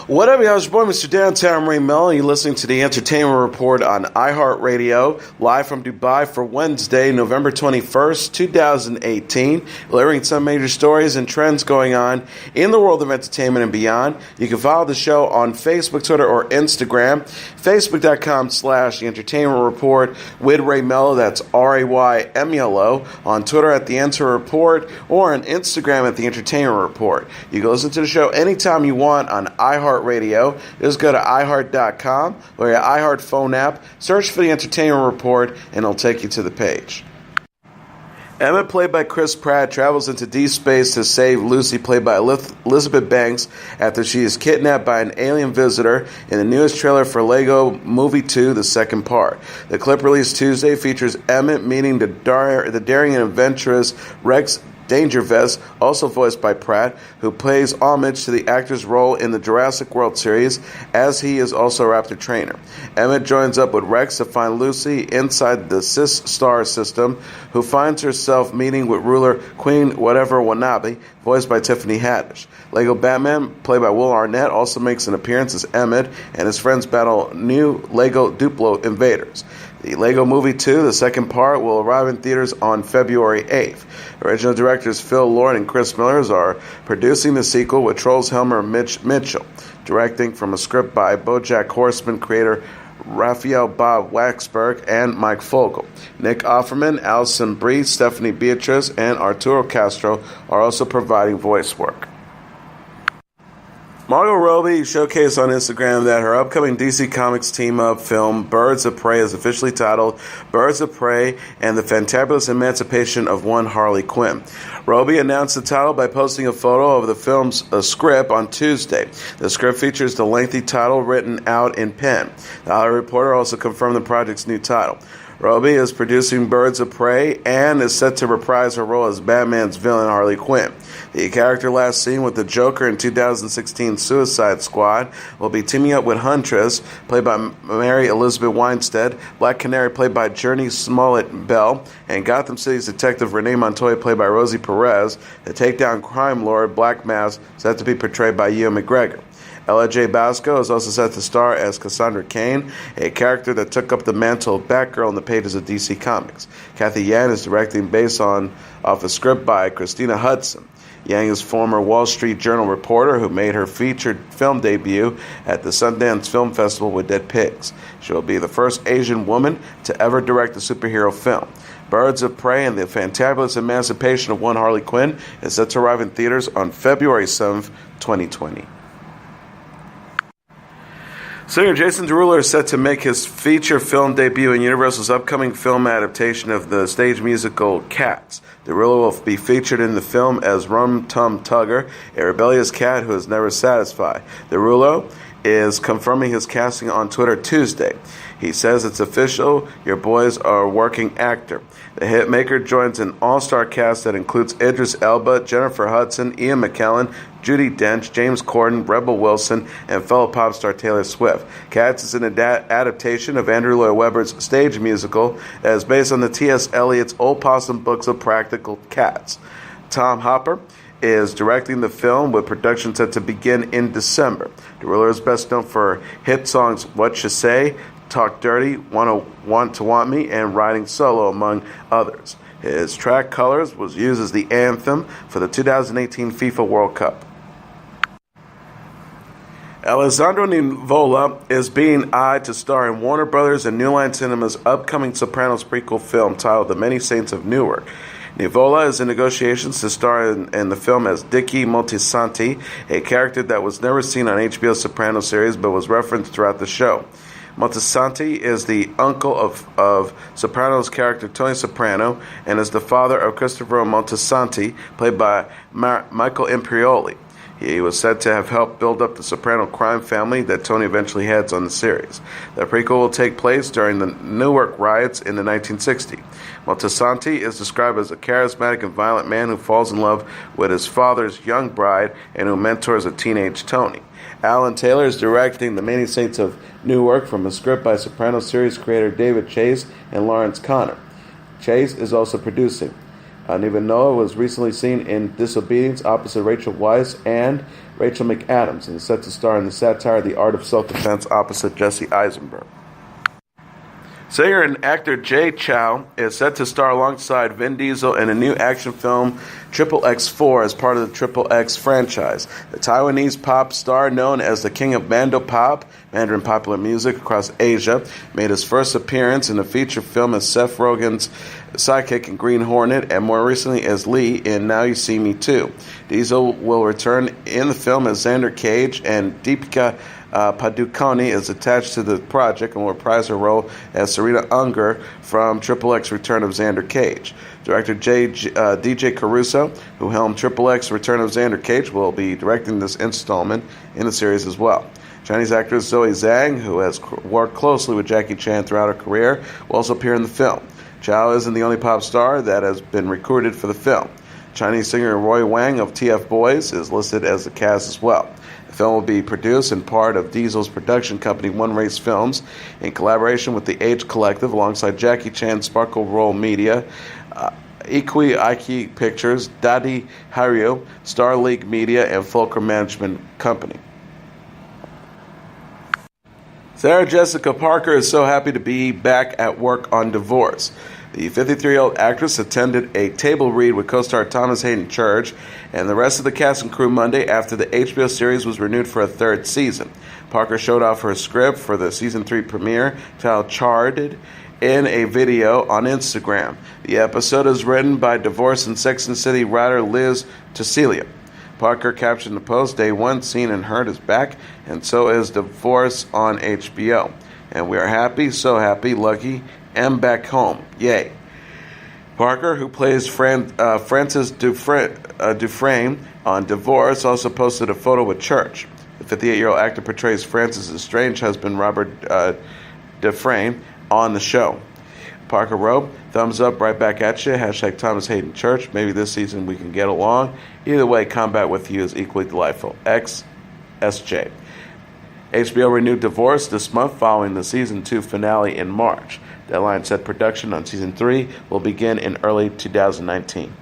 What up, y'all? It's your boy, Mr. Downtown Ray Melo. You're listening to the Entertainment Report on iHeartRadio, live from Dubai for Wednesday, November 21st, 2018, delivering some major stories and trends going on in the world of entertainment and beyond. You can follow the show on Facebook, Twitter, or Instagram. Facebook.com/The Entertainment Report with Ray Melo. That's RAYMELO. On Twitter at The Enter Report, or on Instagram at The Entertainment Report. You can listen to the show anytime you want on iHeartRadio. Just go to iHeart.com or your iHeart phone app, search for The Entertainment Report, and it'll take you to the page. Emmet, played by Chris Pratt, travels into deep space to save Lucy, played by Elizabeth Banks, after she is kidnapped by an alien visitor in the newest trailer for Lego Movie 2, the second part. The clip released Tuesday features Emmet meeting the daring and adventurous Rex Dangervest, also voiced by Pratt, who pays homage to the actor's role in the Jurassic World series, as he is also a raptor trainer. Emmet joins up with Rex to find Lucy inside the Sis Star system, who finds herself meeting with ruler Queen Whatever Wanabe, voiced by Tiffany Haddish. Lego Batman, played by Will Arnett, also makes an appearance as Emmet, and his friends battle new Lego Duplo invaders. The Lego Movie 2, the second part, will arrive in theaters on February 8th. Original directors Phil Lord and Chris Miller are producing the sequel, with Trolls Helmer Mitch Mitchell directing from a script by BoJack Horseman creator Raphael Bob Waxberg and Mike Fogel. Nick Offerman, Alison Brie, Stephanie Beatriz, and Arturo Castro are also providing voice work. Margot Robbie showcased on Instagram that her upcoming DC Comics team-up film Birds of Prey is officially titled Birds of Prey and the Fantabulous Emancipation of One Harley Quinn. Robbie announced the title by posting a photo of the film's script on Tuesday. The script features the lengthy title written out in pen. The Hollywood Reporter also confirmed the project's new title. Robbie is producing Birds of Prey and is set to reprise her role as Batman's villain Harley Quinn. The character, last seen with the Joker in 2016 Suicide Squad, will be teaming up with Huntress, played by Mary Elizabeth Winstead, Black Canary, played by Journey Smollett-Bell, and Gotham City's detective Renee Montoya, played by Rosie Perez, to take down crime lord Black Mask, set to be portrayed by Ewan McGregor. Ella J. Basco is also set to star as Cassandra Cain, a character that took up the mantle of Batgirl in the pages of DC Comics. Kathy Yan is directing based off a script by Christina Hudson. Yang is former Wall Street Journal reporter who made her featured film debut at the Sundance Film Festival with Dead Pigs. She will be the first Asian woman to ever direct a superhero film. Birds of Prey and the Fantabulous Emancipation of One Harley Quinn is set to arrive in theaters on February 7th, 2020. Singer Jason Derulo is set to make his feature film debut in Universal's upcoming film adaptation of the stage musical Cats. Derulo will be featured in the film as Rum Tum Tugger, a rebellious cat who is never satisfied. Derulo is confirming his casting on Twitter Tuesday. He says it's official, your boys are a working actor. The hitmaker joins an all-star cast that includes Idris Elba, Jennifer Hudson, Ian McKellen, Judi Dench, James Corden, Rebel Wilson, and fellow pop star Taylor Swift. Cats is an adaptation of Andrew Lloyd Webber's stage musical that is based on the T.S. Eliot's Old Possum books of practical cats. Tom Hopper is directing the film, with production set to begin in December. Derulo is best known for hit songs What You Say, Talk Dirty, Want to Want Me, and Riding Solo, among others. His track Colors was used as the anthem for the 2018 FIFA World Cup. Alessandro Nivola is being eyed to star in Warner Brothers and New Line Cinema's upcoming Sopranos prequel film titled The Many Saints of Newark. Nivola is in negotiations to star in the film as Dickie Moltisanti, a character that was never seen on HBO's Sopranos series but was referenced throughout the show. Moltisanti is the uncle of Sopranos character Tony Soprano and is the father of Christopher Moltisanti, played by Michael Imperioli. He was said to have helped build up the Soprano crime family that Tony eventually heads on the series. The prequel will take place during the Newark riots in the 1960s. Moltisanti is described as a charismatic and violent man who falls in love with his father's young bride and who mentors a teenage Tony. Alan Taylor is directing The Many Saints of Newark from a script by Sopranos series creator David Chase and Lawrence Connor. Chase is also producing. Nivola was recently seen in Disobedience opposite Rachel Weisz, and Rachel McAdams, and is set to star in the satire The Art of Self-Defense opposite Jesse Eisenberg. Singer and actor Jay Chou is set to star alongside Vin Diesel in a new action film, XXX4, as part of the XXX franchise. The Taiwanese pop star, known as the King of Mando Pop, Mandarin popular music across Asia, made his first appearance in a feature film as Seth Rogen's sidekick in Green Hornet, and more recently as Lee in Now You See Me Too. Diesel will return in the film as Xander Cage, and Deepika Padukone is attached to the project and will reprise her role as Serena Unger from XXX Return of Xander Cage. Director DJ Caruso, who helmed XXX Return of Xander Cage, will be directing this installment in the series as well. Chinese actress Zoe Zhang, who has worked closely with Jackie Chan throughout her career, will also appear in the film. Chou isn't the only pop star that has been recruited for the film. Chinese singer Roy Wang of TF Boys is listed as the cast as well. The film will be produced and part of Diesel's production company One Race Films in collaboration with the Age Collective alongside Jackie Chan, Sparkle Roll Media, Iki Pictures, Dadi Haryo, Star League Media, and Fulcrum Management Company. Sarah Jessica Parker is so happy to be back at work on Divorce. The 53-year-old actress attended a table read with co-star Thomas Hayden Church and the rest of the cast and crew Monday after the HBO series was renewed for a third season. Parker showed off her script for the season 3 premiere, titled Charted, in a video on Instagram. The episode is written by Divorce and Sex and the City writer Liz Tusilia. Parker captioned the post, "Day 1 seen and heard is back, and so is Divorce on HBO. And we are happy, so happy, lucky, and back home. Yay." Parker, who plays Frances Dufresne on Divorce, also posted a photo with Church. The 58-year-old actor portrays Frances' estranged husband, Robert Dufresne, on the show. Parker wrote, "Thumbs up, right back at you. Hashtag Thomas Hayden Church. Maybe this season we can get along. Either way, combat with you is equally delightful. XSJ." HBO renewed Divorce this month following the season 2 finale in March. Deadline set production on season 3 will begin in early 2019.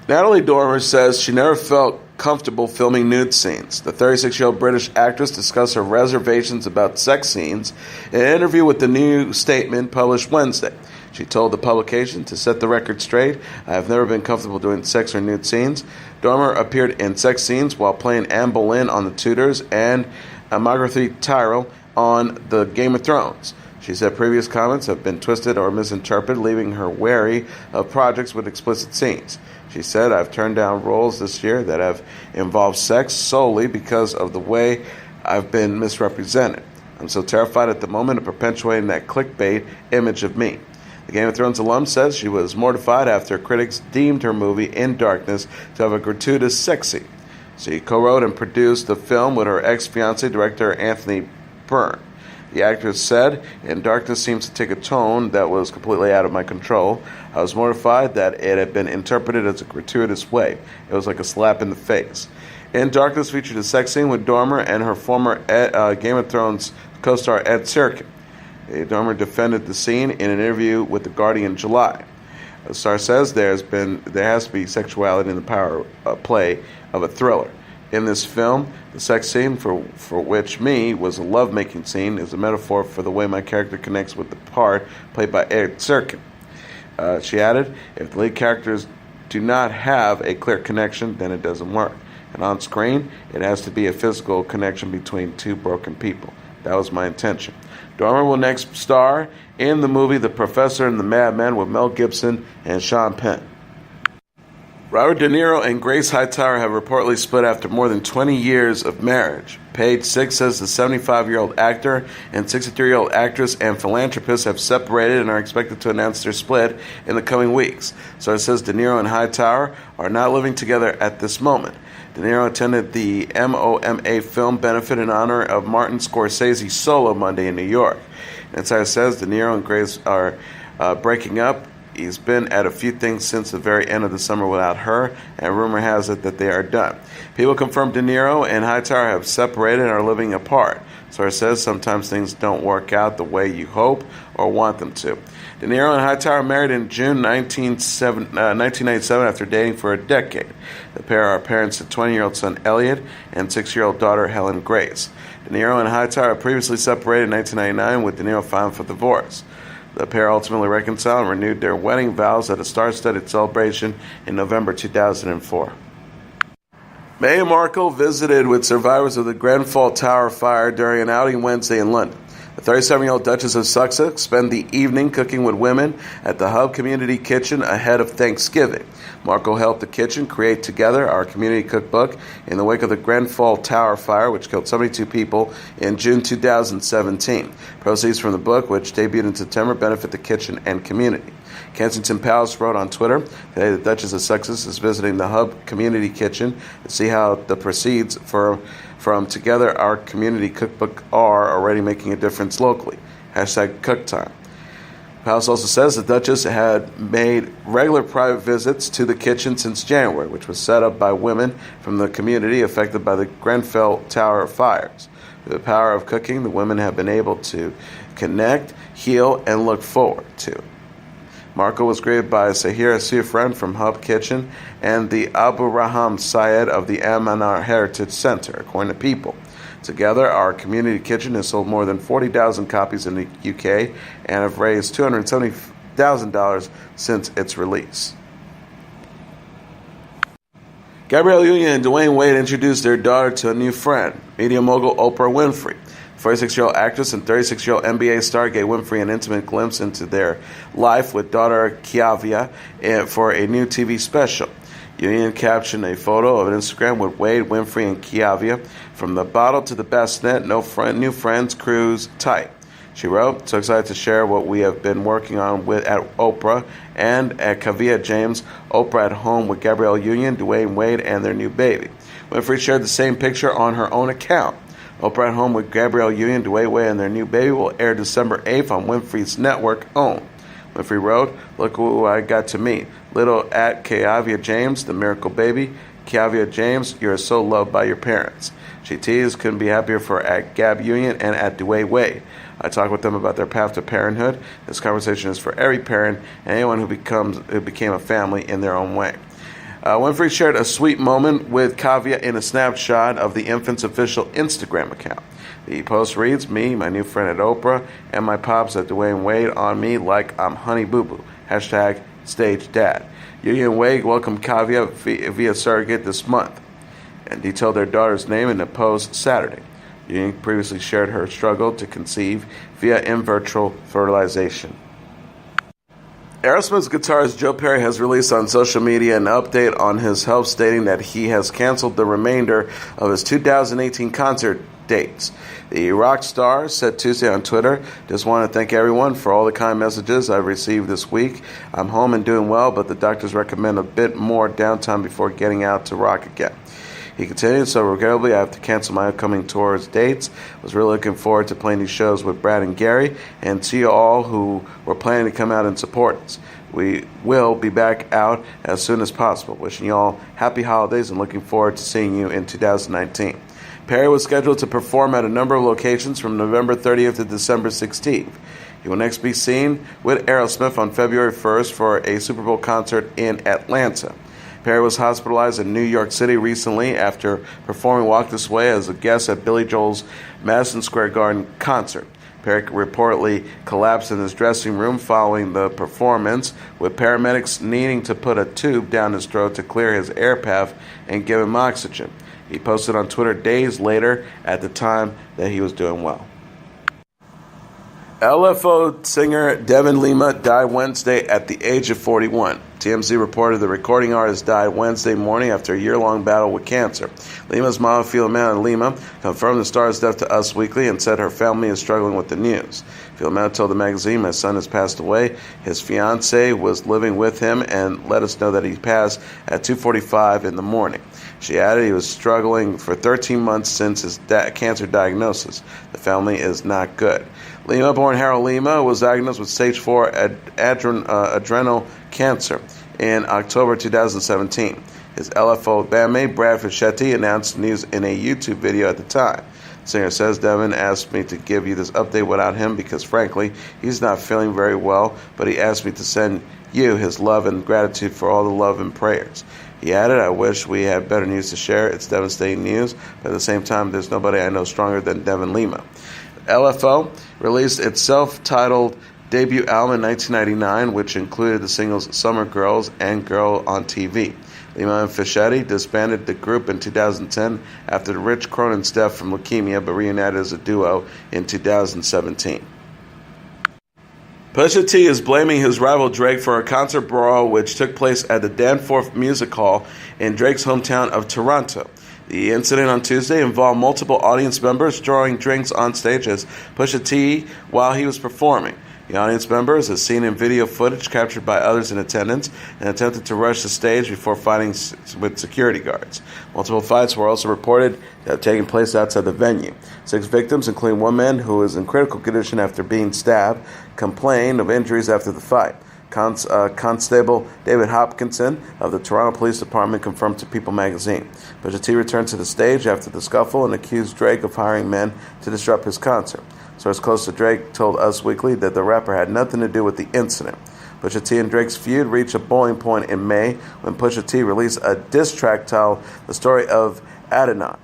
Natalie Dormer says she never felt comfortable filming nude scenes. The 36-year-old British actress discussed her reservations about sex scenes in an interview with the New Statement published Wednesday. She told the publication, "To set the record straight, I have never been comfortable doing sex or nude scenes." Dormer appeared in sex scenes while playing Anne Boleyn on The Tudors and Margot Tyrell on The Game of Thrones. She said previous comments have been twisted or misinterpreted, leaving her wary of projects with explicit scenes. She said, "I've turned down roles this year that have involved sex solely because of the way I've been misrepresented. I'm so terrified at the moment of perpetuating that clickbait image of me." The Game of Thrones alum says she was mortified after critics deemed her movie In Darkness to have a gratuitous sex scene. She co-wrote and produced the film with her ex-fiancé, director Anthony Byrne. The actress said, "In Darkness seems to take a tone that was completely out of my control. I was mortified that it had been interpreted as a gratuitous way. It was like a slap in the face." In Darkness featured a sex scene with Dormer and her former Game of Thrones co-star Ed Serkin. Dormer defended the scene in an interview with The Guardian in July. The star says there has to be sexuality in the power play of a thriller. In this film, the sex scene, for which me was a love-making scene, is a metaphor for the way my character connects with the part played by Ed Serkin. She added, "If the lead characters do not have a clear connection, then it doesn't work. And on screen, it has to be a physical connection between two broken people. That was my intention." Dormer will next star in the movie The Professor and the Madman with Mel Gibson and Sean Penn. Robert De Niro and Grace Hightower have reportedly split after more than 20 years of marriage. Page 6 says the 75-year-old actor and 63-year-old actress and philanthropist have separated and are expected to announce their split in the coming weeks. So it says De Niro and Hightower are not living together at this moment. De Niro attended the MoMA film benefit in honor of Martin Scorsese's Solo Monday in New York. Insider says De Niro and Grace are breaking up He's been at a few things since the very end of the summer without her, and rumor has it that they are done. People confirmed Niro and Hightower have separated and are living apart. Source says sometimes things don't work out the way you hope or want them to. De Niro and Hightower married in June 1997 after dating for a decade. The pair are parents to 20-year-old son Elliot and 6-year-old daughter Helen Grace. De Niro and Hightower previously separated in 1999 with De Niro filing for divorce. The pair ultimately reconciled and renewed their wedding vows at a star-studded celebration in November 2004. Meghan Markle visited with survivors of the Grenfell Tower fire during an outing Wednesday in London. The 37-year-old Duchess of Sussex spent the evening cooking with women at the Hub Community Kitchen ahead of Thanksgiving. Markle helped the kitchen create Together, our community cookbook, in the wake of the Grenfell Tower fire, which killed 72 people in June 2017. Proceeds from the book, which debuted in September, benefit the kitchen and community. Kensington Palace wrote on Twitter, today the Duchess of Sussex is visiting the Hub Community Kitchen to see how the proceeds from Together, our community cookbook are already making a difference locally. #CookTime. Palace also says the Duchess had made regular private visits to the kitchen since January, which was set up by women from the community affected by the Grenfell Tower fires. Through the power of cooking, the women have been able to connect, heal, and look forward to. Markle was greeted by Sahira Sufran from Hub Kitchen and the Abu Raham Syed of the Amanar Heritage Center, according to People. Together, our community kitchen has sold more than 40,000 copies in the UK and have raised $270,000 since its release. Gabrielle Union and Dwyane Wade introduced their daughter to a new friend, media mogul Oprah Winfrey. 46-year-old actress and 36-year-old NBA star gave Winfrey an intimate glimpse into their life with daughter Kiavia for a new TV special. Union captioned a photo of an Instagram with Wade, Winfrey, and Kiavia. From the bottle to the bassinet, new friends cruise tight. She wrote, "So excited to share what we have been working on at Oprah and at Kavia James. Oprah at home with Gabrielle Union, Dwyane Wade, and their new baby." Winfrey shared the same picture on her own account. Oprah at home with Gabrielle Union, Dwyane Wade, and their new baby will air December 8th on Winfrey's network OWN. Winfrey wrote, "Look who I got to meet. Little at Kiavia James, the miracle baby. Kiavia James, you are so loved by your parents." She teased, "Couldn't be happier for at Gab Union and at Dwyane Wade. I talked with them about their path to parenthood. This conversation is for every parent and anyone who became a family in their own way." Winfrey shared a sweet moment with Kavia in a snapshot of the infant's official Instagram account. The post reads, "Me, my new friend at Oprah, and my pops at Dwyane Wade on me like I'm Honey Boo Boo. #StageDad. Union Wade welcomed Kavia via surrogate this month and detailed their daughter's name in a post Saturday. Union previously shared her struggle to conceive via in vitro fertilization. Aerosmith's guitarist Joe Perry has released on social media an update on his health, stating that he has canceled the remainder of his 2018 concert dates. The rock star said Tuesday on Twitter, "Just want to thank everyone for all the kind messages I've received this week. I'm home and doing well, but the doctors recommend a bit more downtime before getting out to rock again." He continued, "So regrettably, I have to cancel my upcoming tour's dates. Was really looking forward to playing these shows with Brad and Gary, and to you all who were planning to come out and support us. We will be back out as soon as possible. Wishing you all happy holidays and looking forward to seeing you in 2019. Perry was scheduled to perform at a number of locations from November 30th to December 16th. He will next be seen with Aerosmith on February 1st for a Super Bowl concert in Atlanta. Perry was hospitalized in New York City recently after performing Walk This Way as a guest at Billy Joel's Madison Square Garden concert. Perry reportedly collapsed in his dressing room following the performance, with paramedics needing to put a tube down his throat to clear his air path and give him oxygen. He posted on Twitter days later at the time that he was doing well. LFO singer Devin Lima died Wednesday at the age of 41. TMZ reported the recording artist died Wednesday morning after a year-long battle with cancer. Lima's mom, Filomena Lima, confirmed the star's death to Us Weekly and said her family is struggling with the news. Filomena told the magazine, "My son has passed away. His fiancée was living with him and let us know that he passed at 2:45 in the morning." She added he was struggling for 13 months since his cancer diagnosis. The family is not good. Lima, born Harold Lima, was diagnosed with stage 4 adrenal cancer in October 2017. His LFO bandmate, Brad Fischetti, announced news in a YouTube video at the time. The singer says, Devin asked me to give you this update without him because, frankly, he's not feeling very well, but he asked me to send you his love and gratitude for all the love and prayers. He added, I wish we had better news to share. It's devastating news, but at the same time, there's nobody I know stronger than Devin Lima. LFO released its self-titled debut album in 1999, which included the singles Summer Girls and Girl on TV. Lima and Fischetti disbanded the group in 2010 after Rich Cronin's death from leukemia, but reunited as a duo in 2017. Pusha T is blaming his rival Drake for a concert brawl which took place at the Danforth Music Hall in Drake's hometown of Toronto. The incident on Tuesday involved multiple audience members throwing drinks on stage as Pusha T while he was performing. The audience members, as seen in video footage captured by others in attendance, and attempted to rush the stage before fighting with security guards. Multiple fights were also reported to have taken place outside the venue. 6 victims, including one man who is in critical condition after being stabbed, complained of injuries after the fight. Constable David Hopkinson of the Toronto Police Department confirmed to People magazine. Pusha T returned to the stage after the scuffle and accused Drake of hiring men to disrupt his concert. Sources close to Drake told Us Weekly that the rapper had nothing to do with the incident. Pusha T and Drake's feud reached a boiling point in May when Pusha T released a diss track titled The Story of Adidon,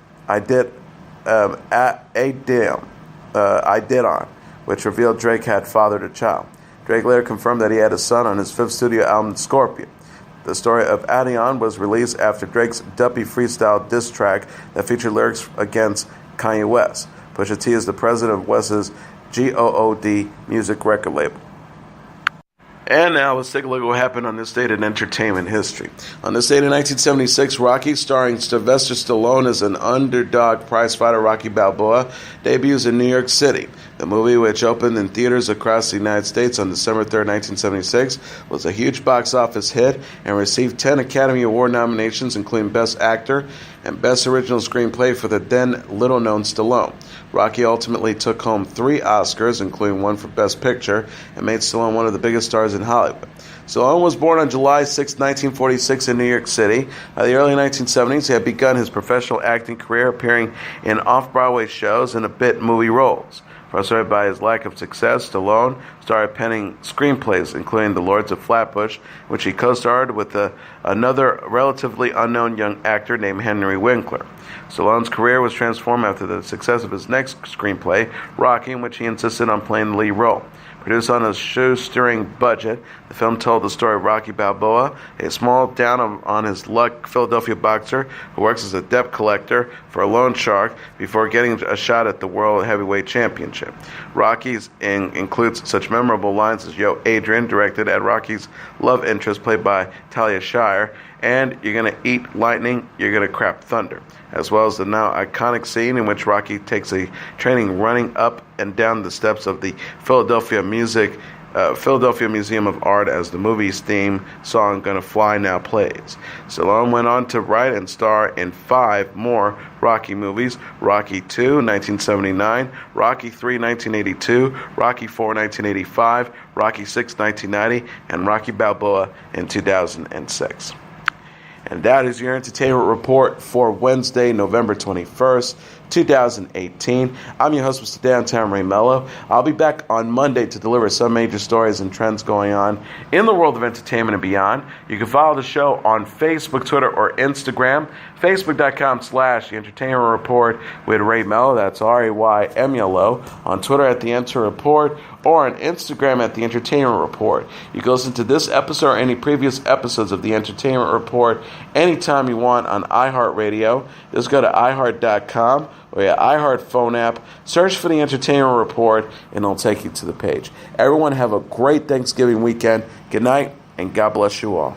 which revealed Drake had fathered a child. Drake later confirmed that he had a son on his 5th studio album, Scorpion. The Story of Adidon was released after Drake's Duppy freestyle diss track that featured lyrics against Kanye West. Pusha T is the president of West's GOOD music record label. And now let's take a look at what happened on this date in entertainment history. On this date in 1976, Rocky, starring Sylvester Stallone as an underdog prizefighter Rocky Balboa, debuts in New York City. The movie, which opened in theaters across the United States on December 3, 1976, was a huge box office hit and received 10 Academy Award nominations, including Best Actor and Best Original Screenplay for the then little-known Stallone. Rocky ultimately took home 3 Oscars, including one for Best Picture, and made Stallone one of the biggest stars in Hollywood. Stallone was born on July 6, 1946 in New York City. By the early 1970s, he had begun his professional acting career appearing in off-Broadway shows and bit movie roles. Frustrated by his lack of success, Stallone started penning screenplays, including The Lords of Flatbush, which he co-starred with another relatively unknown young actor named Henry Winkler. Stallone's career was transformed after the success of his next screenplay, Rocky, in which he insisted on playing the lead role. Produced on a shoestring budget, the film told the story of Rocky Balboa, a small down on his luck Philadelphia boxer who works as a debt collector for a loan shark before getting a shot at the World Heavyweight Championship. Rocky's includes such memorable lines as Yo Adrian, directed at Rocky's love interest played by Talia Shire, and You're Gonna Eat Lightning, You're Gonna Crap Thunder, as well as the now iconic scene in which Rocky takes a training running up and down the steps of the Philadelphia Museum of Art as the movie's theme song Gonna Fly Now plays. Stallone went on to write and star in 5 more Rocky movies: Rocky II, 1979, Rocky III, 1982, Rocky IV, 1985, Rocky VI, 1990, and Rocky Balboa in 2006. And that is your entertainment report for Wednesday, November 21st, 2018. I'm your host, Mr. Downtown Ray Melo. I'll be back on Monday to deliver some major stories and trends going on in the world of entertainment and beyond. You can follow the show on Facebook, Twitter, or Instagram. Facebook.com/The Entertainment Report with Ray Melo. That's RAYMELO. On Twitter at The Enter Report, or on Instagram at The Entertainment Report. You can listen to this episode or any previous episodes of The Entertainment Report anytime you want on iHeartRadio. Just go to iHeart.com or your iHeart phone app, search for The Entertainment Report, and it'll take you to the page. Everyone have a great Thanksgiving weekend. Good night, and God bless you all.